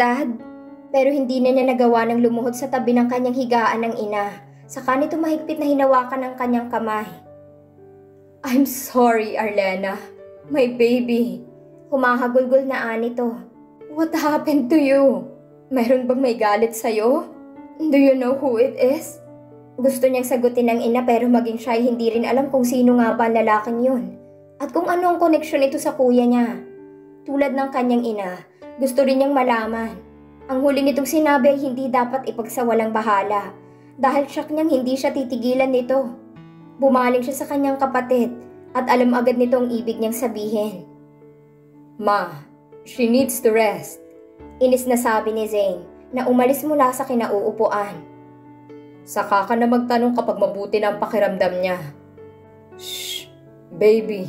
Dad, pero hindi na niya nagawa ng lumuhod sa tabi ng kanyang higaan ng ina. Saka nito mahigpit na hinawakan ng kanyang kamay. I'm sorry, Arlena. My baby. Humahagulgol na anito. What happened to you? Mayroon bang may galit sa'yo? Do you know who it is? Gusto niyang sagutin ng ina pero maging siya ay hindi rin alam kung sino nga ba ang lalaking yun. At kung ano ang koneksyon ito sa kuya niya. Tulad ng kanyang ina, gusto rin niyang malaman. Ang huli nitong sinabi ay hindi dapat ipagsawalang bahala. Dahil siyak niyang hindi siya titigilan nito. Bumaling siya sa kanyang kapatid at alam agad nito ang ibig niyang sabihin. Ma, she needs to rest. Inis na sabi ni Zane na umalis mula sa kinauupuan. Saka ka na magtanong kapag mabuti na ang pakiramdam niya. Shh, baby.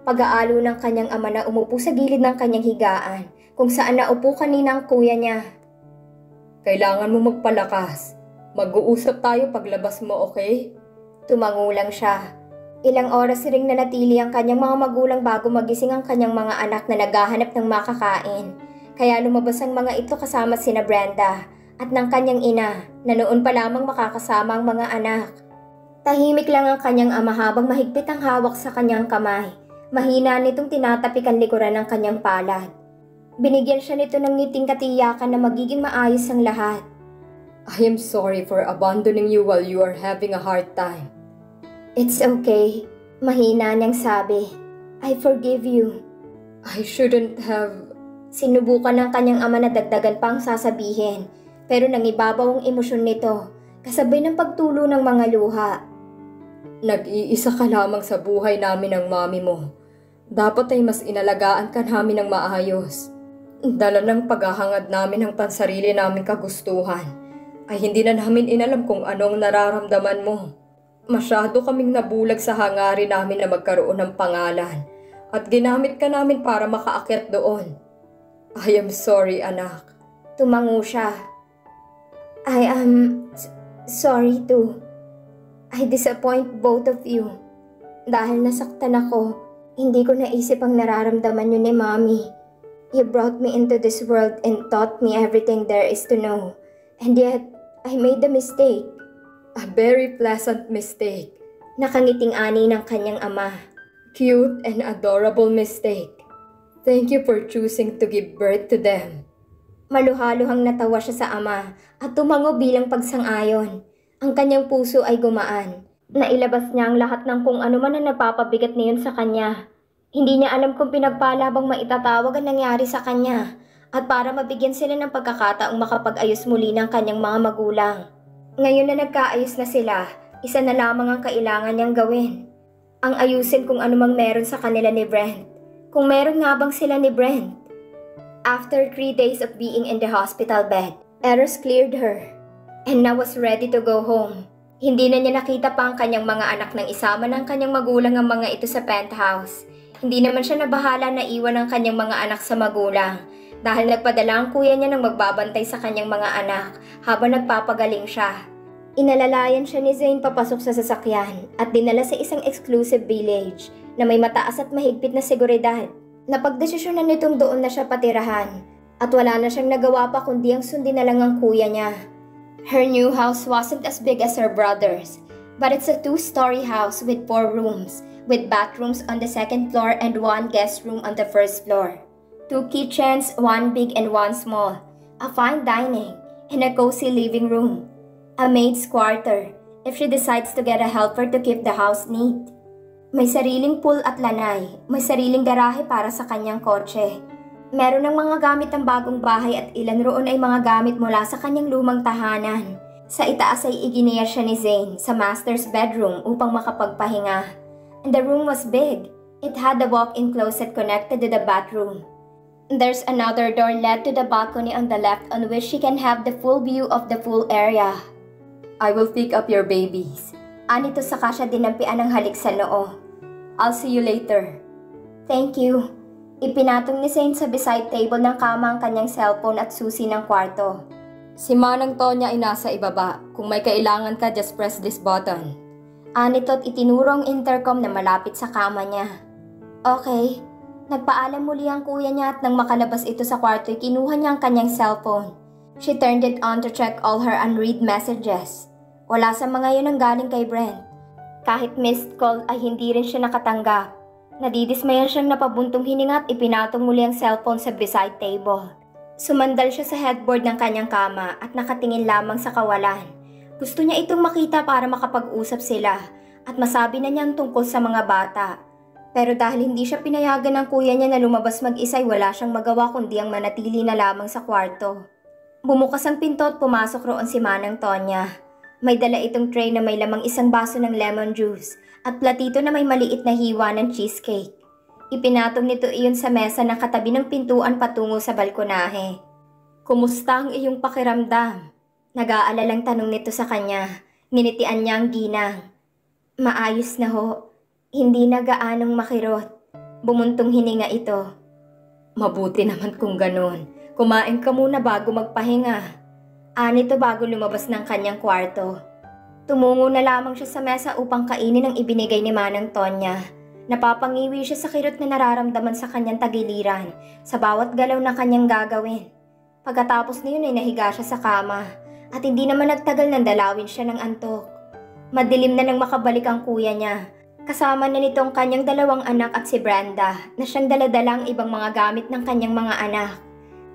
Pag-aalo ng kanyang ama na umupo sa gilid ng kanyang higaan kung saan naupo kanina ang kuya niya. Kailangan mo magpalakas. Mag-uusap tayo paglabas mo, okay? Tumangulang siya. Ilang oras ring nanatili ang kanyang mga magulang bago magising ang kanyang mga anak na naghahanap ng makakain. Kaya lumabas ang mga ito kasama sina Brenda at ng kanyang ina na noon pa lamang makakasama ang mga anak. Tahimik lang ang kanyang ama habang mahigpit ang hawak sa kanyang kamay. Mahina nitong tinatapik ang likuran ng kanyang palad. Binigyan siya nito ng ngiting katiyakan na magiging maayos ang lahat. I am sorry for abandoning you while you are having a hard time. It's okay. Mahina niyang sabi. I forgive you. I shouldn't have... Sinubukan ng kanyang ama na dagdagan pa ang sasabihin. Pero nangibabaw ang emosyon nito, kasabay ng pagtulo ng mga luha. Nag-iisa ka lamang sa buhay namin ng mami mo. Dapat ay mas inalagaan ka namin ng maayos. Dala ng paghahangad namin ng pansarili naming kagustuhan, ay hindi na namin inalam kung anong nararamdaman mo. Masyado kaming nabulag sa hangarin namin na magkaroon ng pangalan, at ginamit ka namin para makaakyat doon. I am sorry, anak. Tumango siya. I am sorry too. I disappoint both of you. Dahil nasaktan ako, hindi ko naisip ang nararamdaman niyo ni Mommy. You brought me into this world and taught me everything there is to know. And yet, I made a mistake. A very pleasant mistake. Nakangiting ani ng kanyang ama. Cute and adorable mistake. Thank you for choosing to give birth to them. Maluhaluhang natawa siya sa ama at tumango bilang pagsang-ayon. Ang kanyang puso ay gumaan. Nailabas niya ang lahat ng kung ano man ang nagpapabigat niyon sa kanya. Hindi niya alam kung pinagpala bang maitatawag ang nangyari sa kanya at para mabigyan sila ng pagkakataong makapag-ayos muli ng kanyang mga magulang. Ngayon na nagkaayos na sila, isa na lamang ang kailangan niyang gawin. Ang ayusin kung ano mang meron sa kanila ni Brent. Kung meron nga bang sila ni Brent. After 3 days of being in the hospital bed, Eros cleared her and now was ready to go home. Hindi na niya nakita pa ang kanyang mga anak nang isama ng kanyang magulang ang mga ito sa penthouse. Hindi naman siya nabahala na iwan ang kanyang mga anak sa magulang dahil nagpadala ang kuya niya ng magbabantay sa kanyang mga anak habang nagpapagaling siya. Inalalayan siya ni Zane papasok sa sasakyan at dinala sa isang exclusive village na may mataas at mahigpit na seguridad. Napagdesisyonan nitong doon na siya patirahan at wala na siyang nagawa pa kundi ang sundin na lang ang kuya niya. Her new house wasn't as big as her brother's, but it's a 2-story house with 4 rooms, with bathrooms on the 2nd floor and 1 guest room on the 1st floor. 2 kitchens, 1 big and 1 small, a fine dining, and a cozy living room. A maid's quarter, if she decides to get a helper to keep the house neat. May sariling pool at lanay, may sariling garahe para sa kanyang kotse. Meron ng mga gamit ng bagong bahay at ilan roon ay mga gamit mula sa kanyang lumang tahanan. Sa itaas ay iginiya siya ni Zane sa master's bedroom upang makapagpahinga. And the room was big. It had a walk-in closet connected to the bathroom. There's another door led to the balcony on the left on which she can have the full view of the pool area. I will pick up your babies. Anito saka siya dinampian ng halik sa noo. I'll see you later. Thank you. Ipinatong ni Zane sa beside table ng kama ang kanyang cellphone at susi ng kwarto. Si Manang Tonya ay nasa ibaba. Kung may kailangan ka, just press this button. Anito't itinuro ang intercom na malapit sa kama niya. Okay. Nagpaalam muli ang kuya niya at nang makalabas ito sa kwarto ay kinuha niya ang kanyang cellphone. She turned it on to check all her unread messages. Wala sa mga yun ang galing kay Brent. Kahit missed call ay hindi rin siya nakatanggap. Nadidismayan siyang napabuntong hininga at ipinatong muli ang cellphone sa beside table. Sumandal siya sa headboard ng kanyang kama at nakatingin lamang sa kawalan. Gusto niya itong makita para makapag-usap sila at masabi na niya ang tungkol sa mga bata. Pero dahil hindi siya pinayagan ng kuya niya na lumabas mag-isa ay wala siyang magawa kundi ang manatili na lamang sa kwarto. Bumukas ang pinto at pumasok roon si Manang Tonya. May dala itong tray na may lamang isang baso ng lemon juice at platito na may maliit na hiwa ng cheesecake. Ipinatong nito iyon sa mesa na katabi ng pintuan patungo sa balkonahe. "Kumusta ang iyong pakiramdam?" Nag-aalalang tanong nito sa kanya. Nginitian niya ang ginang. "Maayos na ho. Hindi na gaanong makirot." Bumuntong hininga ito. "Mabuti naman kung ganun. Kumain ka muna bago magpahinga." Anito bago lumabas ng kanyang kwarto. Tumungo na lamang siya sa mesa upang kainin ang ibinigay ni Manang Tonya. Napapangiwi siya sa kirot na nararamdaman sa kanyang tagiliran sa bawat galaw na kanyang gagawin. Pagkatapos niyon ay nahiga siya sa kama at hindi naman nagtagal nang dalawin siya ng antok. Madilim na nang makabalik ang kuya niya. Kasama na nito ang kanyang dalawang anak at si Brenda na siyang daladalang ibang mga gamit ng kanyang mga anak.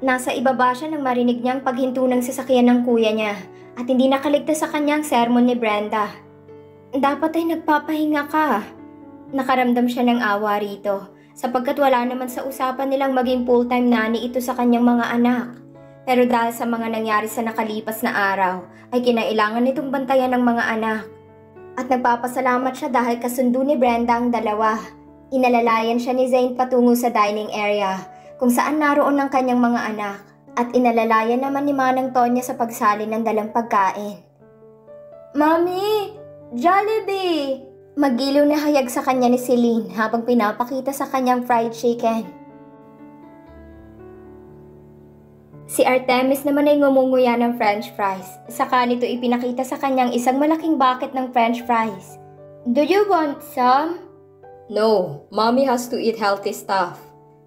Nasa ibaba siya nang marinig niya ang paghinto ng sasakyan ng kuya niya at hindi nakaligtas sa kanyang sermon ni Brenda. "Dapat ay nagpapahinga ka." Nakaramdam siya ng awa rito sapagkat wala naman sa usapan nilang maging full-time nanny ito sa kanyang mga anak. Pero dahil sa mga nangyari sa nakalipas na araw ay kinailangan nitong bantayan ng mga anak. At nagpapasalamat siya dahil kasundo ni Brenda ang dalawa. Inalalayan siya ni Zane patungo sa dining area kung saan naroon ang kanyang mga anak at inalalayan naman ni Manang Tonya sa pagsali ng dalang pagkain. "Mami! Jollibee!" Magiliw na hayag sa kanya ni Celine habang pinapakita sa kanyang fried chicken. Si Artemis naman ay ngumunguya ng french fries. Saka nito ipinakita sa kanyang isang malaking bucket ng french fries. "Do you want some?" "No, mommy has to eat healthy stuff."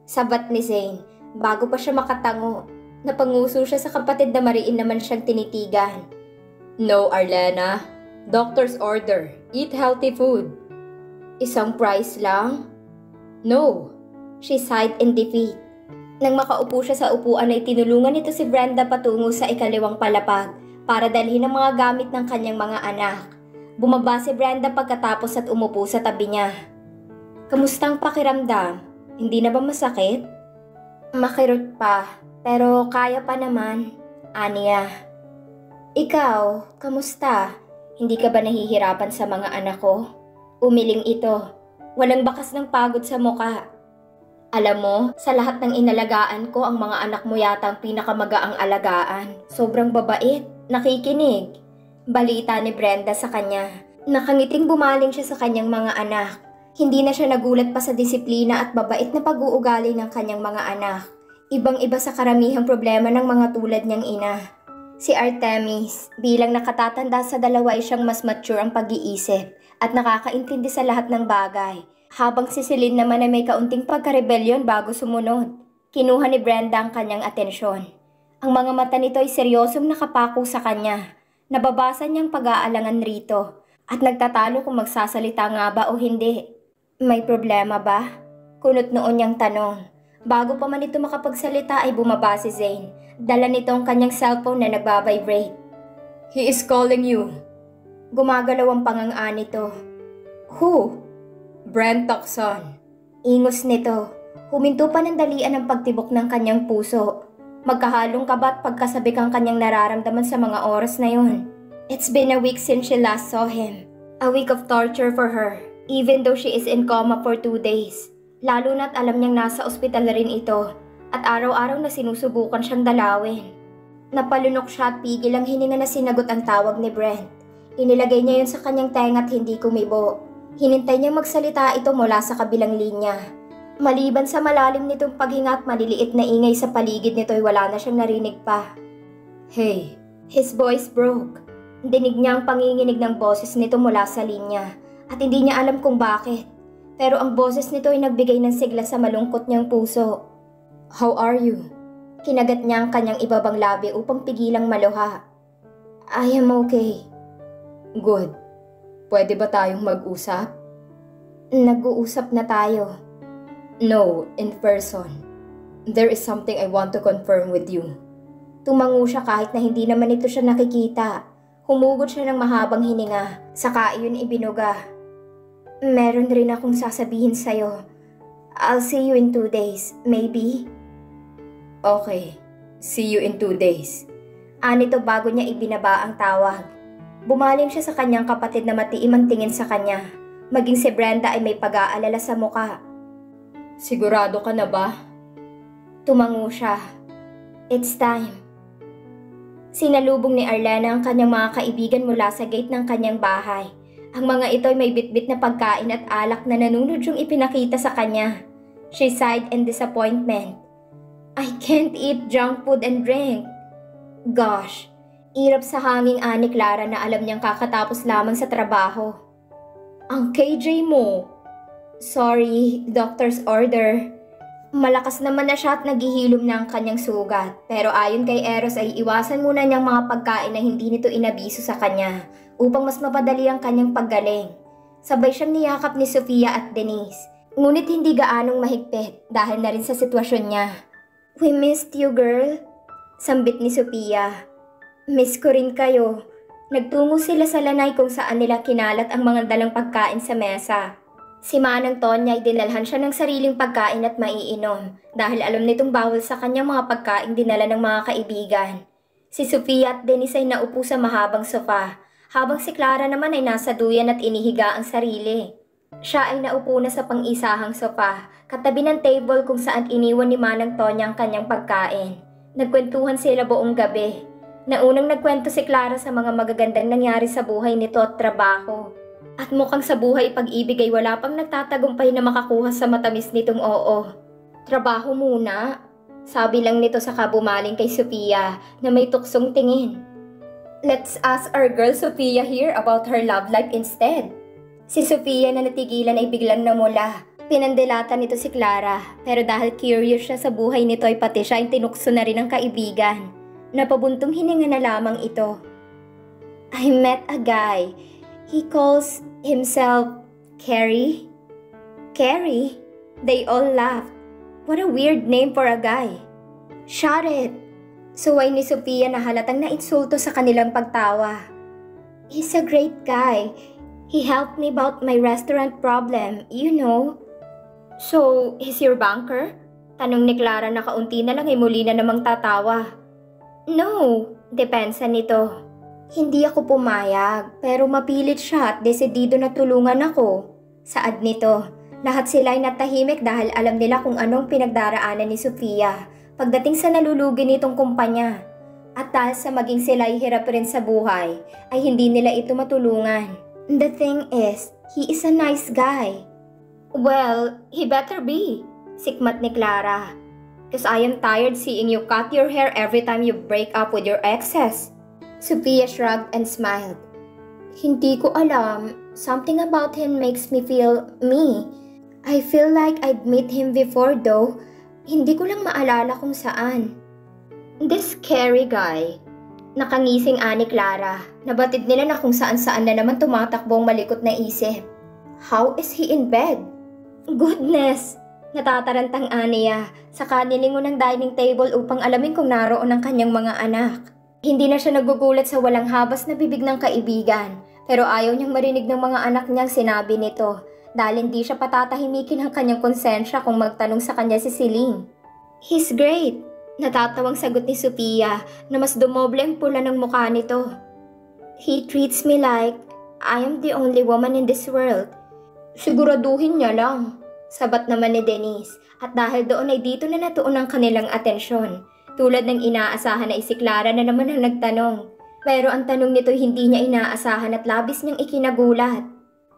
Sabat ni Zane. Bago pa siya makatango, napanguso siya sa kapatid na mariin naman siyang tinitigan. "No, Arlena. Doctor's order. Eat healthy food." "Isang price lang?" "No." She sighed in defeat. Nang makaupo siya sa upuan ay tinulungan nito si Brenda patungo sa ikalawang palapag para dalhin ang mga gamit ng kanyang mga anak. Bumaba si Brenda pagkatapos at umupo sa tabi niya. "Kamustang pakiramdam? Hindi na ba masakit?" "Makirot pa, pero kaya pa naman," aniya. "Ikaw, kamusta? Hindi ka ba nahihirapan sa mga anak ko?" Umiling ito. Walang bakas ng pagod sa muka. "Alam mo, sa lahat ng inalagaan ko, ang mga anak mo yata ang pinakamagaang alagaan. Sobrang babait, nakikinig." Balita ni Brenda sa kanya. Nakangiting bumaling siya sa kanyang mga anak. Hindi na siya nagulat pa sa disiplina at babait na pag-uugali ng kanyang mga anak. Ibang-iba sa karamihang problema ng mga tulad niyang ina. Si Artemis, bilang nakatatanda sa dalawa ay siyang mas mature ang pag-iisip at nakakaintindi sa lahat ng bagay. Habang si Celine naman ay may kaunting pagka-rebellion bago sumunod. Kinuha ni Brenda ang kanyang atensyon. Ang mga mata nito ay seryosong nakapako sa kanya. Nababasa niyang pag-aalangan rito at nagtatalo kung magsasalita nga ba o hindi. "May problema ba?" Kunot noon niyang tanong. Bago pa man ito makapagsalita ay bumaba si Zane. Dala nito ang kanyang cellphone na nagbabibrate. "He is calling you." Gumagalaw ang panganga nito. "Who?" "Brent Tocson." Ingos nito. Huminto pa ng dalian ang pagtibok ng kanyang puso. Magkahalong kaba at pagkasabik ang kanyang nararamdaman sa mga oras na yun. It's been a week since she last saw him. A week of torture for her, even though she is in coma for 2 days. Lalo na't alam niyang nasa ospital na rin ito. At araw-araw na sinusubukan siyang dalawin. Napalunok siya at pigil ang hininga na sinagot ang tawag ni Brent. Inilagay niya yun sa kanyang tenga at hindi kumibo. Hinintay niyang magsalita ito mula sa kabilang linya. Maliban sa malalim nitong paghinga at maliliit na ingay sa paligid nito ay wala na siyang narinig pa. "Hey." His voice broke. Dinig niya ang panginginig ng boses nito mula sa linya at hindi niya alam kung bakit. Pero ang boses nito ay nagbigay ng sigla sa malungkot niyang puso. How are you? Kinagat niya ang kanyang ibabang labi upang pigilang maluha. I am okay. Good. Pwede ba tayong mag-usap? Nag-uusap na tayo. No, in person. There is something I want to confirm with you. Tumango siya kahit na hindi naman ito siya nakikita. Humugot siya ng mahabang hininga, saka iyon ibinuga. Meron rin akong sasabihin sa'yo. I'll see you in 2 days, maybe? Okay, see you in 2 days. Anito bago niya ibinaba ang tawag. Bumaling siya sa kanyang kapatid na matiim ang tingin sa kanya. Maging si Brenda ay may pag-aalala sa muka. Sigurado ka na ba? Tumango siya. It's time. Sinalubong ni Arlena ang kanyang mga kaibigan mula sa gate ng kanyang bahay. Ang mga ito ay may bitbit na pagkain at alak na nanunod yung ipinakita sa kanya. She sighed in disappointment. I can't eat junk food and drink. Gosh, irap sa hanging ani Clara na alam niyang kakatapos lamang sa trabaho. Ang KJ mo. Sorry, doctor's order. Malakas naman na siya at naghihilom na ang kanyang sugat. Pero ayon kay Eros ay iwasan muna niyang mga pagkain na hindi nito inabiso sa kanya upang mas mapadali ang kanyang paggaling. Sabay siyang niyakap ni Sofia at Denise. Ngunit hindi gaanong mahigpit dahil na rin sa sitwasyon niya. We missed you, girl. Sambit ni Sofia. Miss ko rin kayo. Nagtungo sila sa lanay kung saan nila kinalat ang mga dalang pagkain sa mesa. Si Manang Tonya ay dinalhan siya ng sariling pagkain at maiinom dahil alam nitong bawal sa kanyang mga pagkain dinala ng mga kaibigan. Si Sofia at Denise ay naupo sa mahabang sofa habang si Clara naman ay nasa duyan at inihiga ang sarili. Siya ay naupo na sa pang-isahang sofa katabi ng table kung saan iniwan ni Manang Tonya ang kanyang pagkain. Nagkwentuhan sila buong gabi. Naunang nagkwento si Clara sa mga magagandang nangyari sa buhay nito at trabaho. At mukhang sa buhay pag-ibig ay wala pang nagtatagumpay na makakuha sa matamis nitong oo. Trabaho muna, sabi lang nito sa kabumaling kay Sofia na may tuksong tingin. Let's ask our girl Sofia here about her love life instead. Si Sofia na natigilan ay biglang namula. Pinandilatan nito si Clara pero dahil curious siya sa buhay nito ay pati siya ay tinukso na rin ng kaibigan. Napabuntong hininga na lamang ito. I met a guy. He calls himself Carrie. Carrie? They all laughed. What a weird name for a guy. Shut it. Suway ni Sofia na halatang nainsulto sa kanilang pagtawa. He's a great guy. He helped me about my restaurant problem, you know. So, he's your banker? Tanong ni Clara na kaunti na lang ay muli na namang tatawa. No, depensa nito. Hindi ako pumayag, pero mapilit siya at desidido na tulungan ako. Saad nito, lahat sila ay natahimik dahil alam nila kung anong pinagdaraanan ni Sofia pagdating sa nalulugi nitong kumpanya. At dahil sa maging sila ay hirap rin sa buhay, ay hindi nila ito matulungan. The thing is, he is a nice guy. Well, he better be, sikmat ni Clara. Because I am tired seeing you cut your hair every time you break up with your exes. Sofia shrugged and smiled. Hindi ko alam. Something about him makes me feel me. I feel like I'd meet him before though. Hindi ko lang maalala kung saan. This scary guy. Nakangising ani Clara. Nabatid nila na kung saan-saan na naman tumatakbo ang malikot na isip. How is he in bed? Goodness! Natatarantang aniya. Saka nilingon ng dining table upang alamin kung naroon ang kanyang mga anak. Hindi na siya nagugulat sa walang habas na bibig ng kaibigan, pero ayaw niyang marinig ng mga anak niyang sinabi nito dahil hindi siya patatahimikin ang kanyang konsensya kung magtanong sa kanya si Celine. He's great, natatawang sagot ni Sofia na mas dumoble ang pula ng mukha nito. He treats me like I am the only woman in this world. Siguraduhin niya lang, sabat naman ni Denise at dahil doon ay dito na natuon ang kanilang atensyon. Tulad ng inaasahan na si Clara na naman ang nagtanong. Pero ang tanong nito hindi niya inaasahan at labis niyang ikinagulat.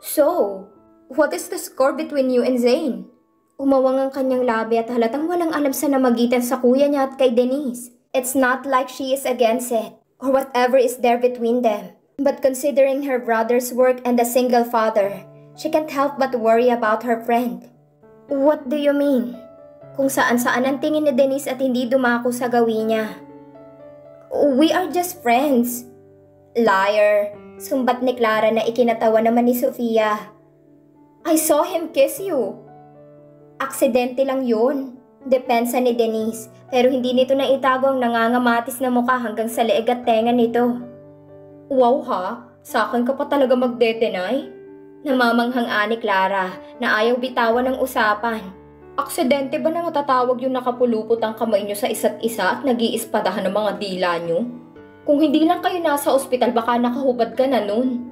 So, what is the score between you and Zane? Umawang ang kanyang labi at halatang walang alam sa namagitan sa kuya niya at kay Denise. It's not like she is against it or whatever is there between them. But considering her brother's work and a single father, She can't help but worry about her friend. What do you mean? Kung saan-saan ang tingin ni Denise at hindi dumako sa gawin niya. We are just friends. Liar, sumbat ni Clara na ikinatawa naman ni Sofia. I saw him kiss you. Aksidente lang yun. Depensa ni Denise, pero hindi nito na itago ang nangangamatis na mukha hanggang sa leeg at tenga nito. Wow ha, sa akin ka pa talaga magde-deny? Namamanghang ani Clara na ayaw bitawan ng usapan. Aksidente ba na matatawag yung nakapulupot ang kamay nyo sa isa't isa at nag-iispadahan ng mga dila nyo? Kung hindi lang kayo nasa ospital baka nakahubad ka na nun.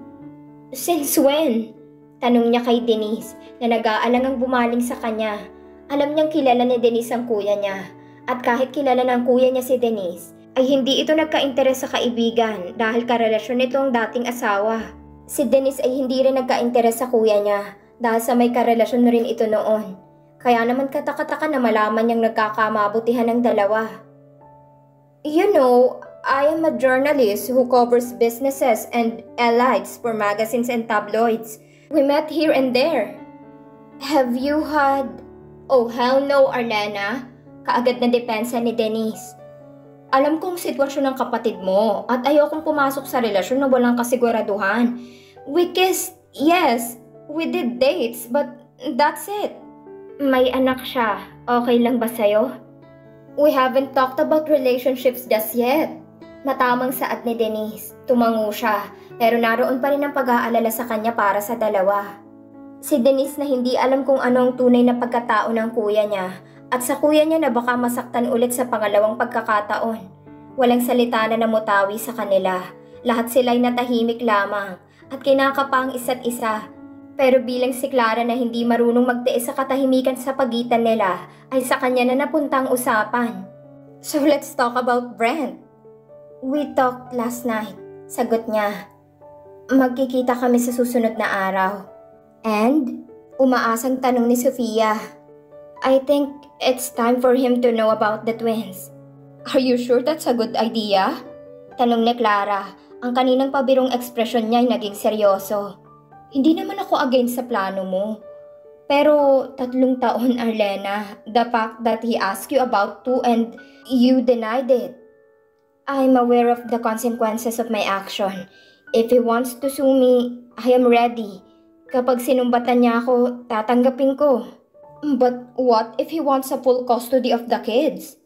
Since when? Tanong niya kay Denise na nag-aalangang bumaling sa kanya. Alam niyang kilala ni Denise ang kuya niya. At kahit kilala ng kuya niya si Denise, ay hindi ito nagka-interes sa kaibigan dahil karelasyon nito ang dating asawa. Si Denise ay hindi rin nagka-interes sa kuya niya dahil sa may karelasyon rin ito noon. Kaya naman katakataka na malaman niyang nagkakamabutihan ng dalawa. You know, I am a journalist who covers businesses and elites for magazines and tabloids. We met here and there. Have you had... Oh, hell no, Arlena. Kaagad na depensa ni Denise. Alam kong sitwasyon ng kapatid mo at ayokong pumasok sa relasyon na walang kasiguraduhan. We kissed, yes. We did dates, but that's it. May anak siya. Okay lang ba sa'yo? We haven't talked about relationships just yet. Matamang saad ni Denise. Tumango siya, pero naroon pa rin ang pag-aalala sa kanya para sa dalawa. Si Denise na hindi alam kung ano ang tunay na pagkatao ng kuya niya at sa kuya niya na baka masaktan ulit sa pangalawang pagkakataon. Walang salita na namutawi sa kanila. Lahat sila'y natahimik lamang at kinakapa ang isa't isa. Pero bilang si Clara na hindi marunong magtiis sa katahimikan sa pagitan nila, ay sa kanya na napuntang usapan. So let's talk about Brent. We talked last night, sagot niya. Magkikita kami sa susunod na araw. And? Umaasang tanong ni Sofia. I think it's time for him to know about the twins. Are you sure that's a good idea? Tanong ni Clara. Ang kaninang pabirong ekspresyon niya ay naging seryoso. Hindi naman ako against sa plano mo. Pero 3 taon, Arlena, the fact that he asked you about 2 and you denied it. I'm aware of the consequences of my action. If he wants to sue me, I am ready. Kapag sinumbatan niya ako, tatanggapin ko. But what if he wants a full custody of the kids?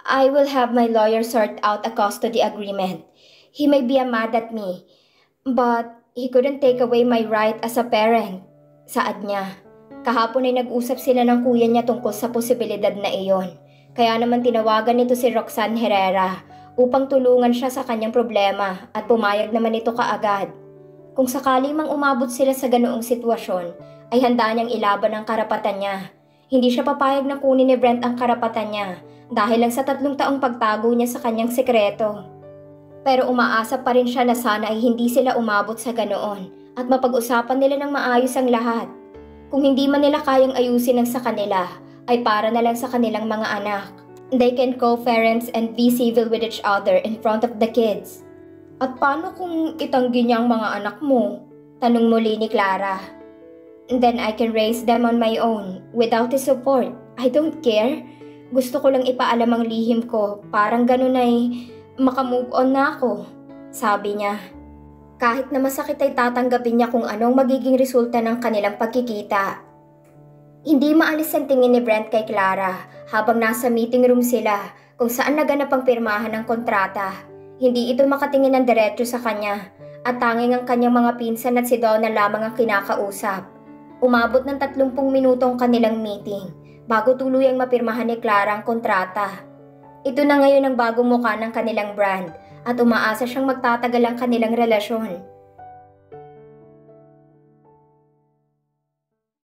I will have my lawyer sort out a custody agreement. He may be mad at me, but he couldn't take away my right as a parent. Saad niya. Kahapon ay nag-usap sila ng kuya niya tungkol sa posibilidad na iyon. Kaya naman tinawagan nito si Roxanne Herrera upang tulungan siya sa kanyang problema at pumayag naman ito kaagad. Kung sakali mang umabot sila sa ganoong sitwasyon, ay handa niyang ilaban ang karapatan niya. Hindi siya papayag na kunin ni Brent ang karapatan niya dahil lang sa 3 taong pagtago niya sa kanyang sekreto. Pero umaasa pa rin siya na sana ay hindi sila umabot sa ganoon at mapag-usapan nila ng maayos ang lahat. Kung hindi man nila kayang ayusin ang sa kanila, ay para na lang sa kanilang mga anak. They can co-parents and be civil with each other in front of the kids. At paano kung itanggi niya ang mga anak mo? Tanong muli ni Clara. Then I can raise them on my own, without his support. I don't care. Gusto ko lang ipaalam ang lihim ko, parang ganun ay makamove on na ako, sabi niya. Kahit na masakit ay tatanggapin niya kung anong magiging resulta ng kanilang pagkikita. Hindi maalis ang tingin ni Brent kay Clara habang nasa meeting room sila kung saan naganap ang pirmahan ng kontrata. Hindi ito makatingin ng diretso sa kanya at tanging ang kanyang mga pinsan at si Donna lamang ang kinakausap. Umabot ng 30 minuto ang kanilang meeting bago tuluyang mapirmahan ni Clara ang kontrata. Ito na ngayon ang bagong mukha ng kanilang brand at umaasa siyang magtatagal ang kanilang relasyon.